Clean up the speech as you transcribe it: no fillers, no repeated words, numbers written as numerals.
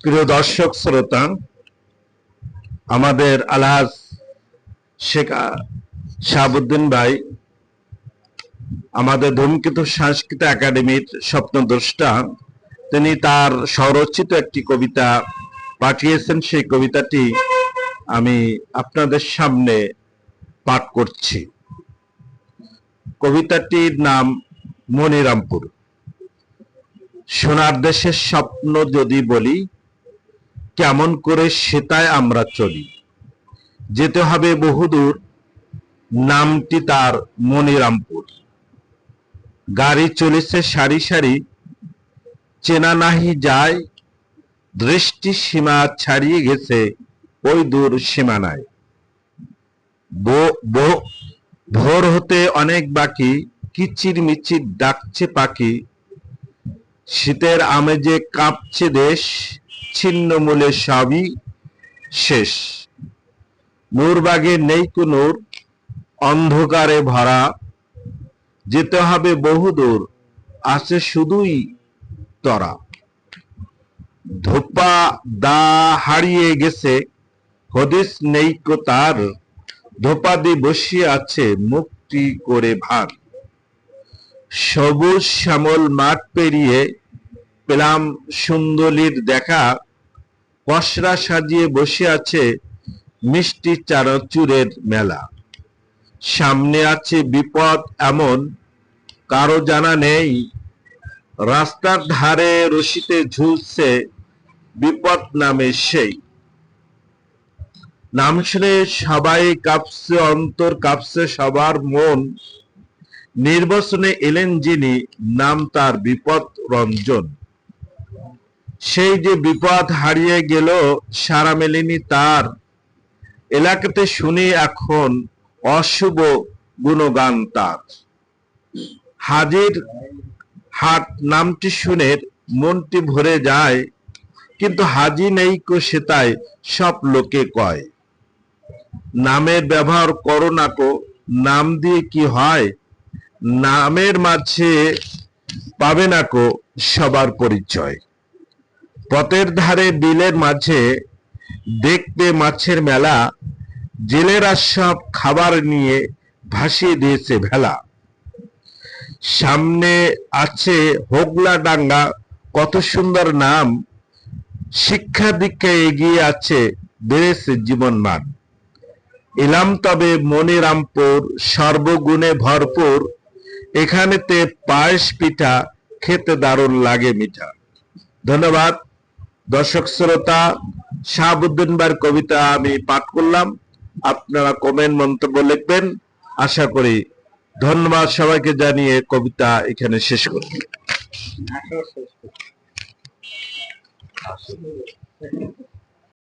প্রিয় দর্শক শ্রোতা, আমাদের আলহাজ শেখ শাহাবুদ্দিন ভাই আমাদের ধূমকেতু সংস্কৃত একাডেমির স্বপ্নদ্রষ্টা। তিনি তার স্বরচিত একটি কবিতা পাঠিয়েছেন। সেই কবিতাটি আমি আপনাদের সামনে পাঠ করছি। কবিতাটির নাম মনিরামপুর। সোনার দেশের স্বপ্ন যদি বলি, কেমন করে সেটায় আমরা চলি। যেতে হবে বহুদূর, নামটি তার মনিরামপুর। গাড়ি চলেছে সারি সারি, চেনা নাহি যায়, দৃষ্টি সীমা ছাড়িয়ে গেছে ওই দূর সীমানায়। ভোর হতে অনেক বাকি, কিচির মিচির ডাকছে পাখি। শীতের আমেজে কাঁপছে দেশ, ছিন্ন মূলে সবই শেষ। নূরবাগে নেই কো নূর, অন্ধকারে ভরা। যেতে হবে বহুদূর, আছে শুধুই তরা। ধোপা দা হারিয়ে গেছে, হদিস নেই কো তার। ধোপা দি বসিয়ে আছে মুক্তি করে ভার। সবুজ শ্যামল মাঠ পেরিয়ে পেলাম সুন্দরীর দেখা। পসরা সাজিয়ে বসে আছে মিষ্টি চানাচুরের মেলা। সামনে আছে বিপদ এমন কারো জানা নেই। রাস্তার ধারে রশিতে ঝুলছে বিপদ নামে সেই। নাম শুনে সবাই কাঁপছে, অন্তর কাঁপছে সবার মন। নির্বাচনে এলেন যিনি, নাম তার বিপদ রঞ্জন। সেই যে বিপদ হারিয়ে গেল, সারা মেলেনি তার। এলাকাতে শুনি এখন অশুভ গুণগান তার। হাজির হাট নামটি শুনে মনটি ভরে যায়, কিন্তু হাজি নেই কো সেটাই সব লোকে কয়। নামের ব্যবহার করো না কো, নাম দিয়ে কি হয়। নামের মাঝে পাবে না কো সবার পরিচয়। পথের ধারে বিলের মাঝে দেখবে মাছের মেলা। জেলেরা সব খাবার নিয়ে ভাসিয়ে দিয়েছে ভেলা। সামনে আছে হোগলা ডাঙ্গা, কত সুন্দর নাম। শিক্ষা দীক্ষায় এগিয়ে আছে, বেড়েছে জীবন মান। এলাম তবে মনিরামপুর, সর্বগুণে ভরপুর। এখানেতে পায়েস পিঠা খেতে দারুণ লাগে মিঠা। ধন্যবাদ দর্শক শ্রোতা। শাহাবুদ্দিন ভাইয়ের কবিতা আমি পাঠ করলাম। আপনারা কমেন্ট মন্তব্য লিখবেন আশা করি। ধন্যবাদ সবাইকে জানিয়ে কবিতা এখানে শেষ করছি।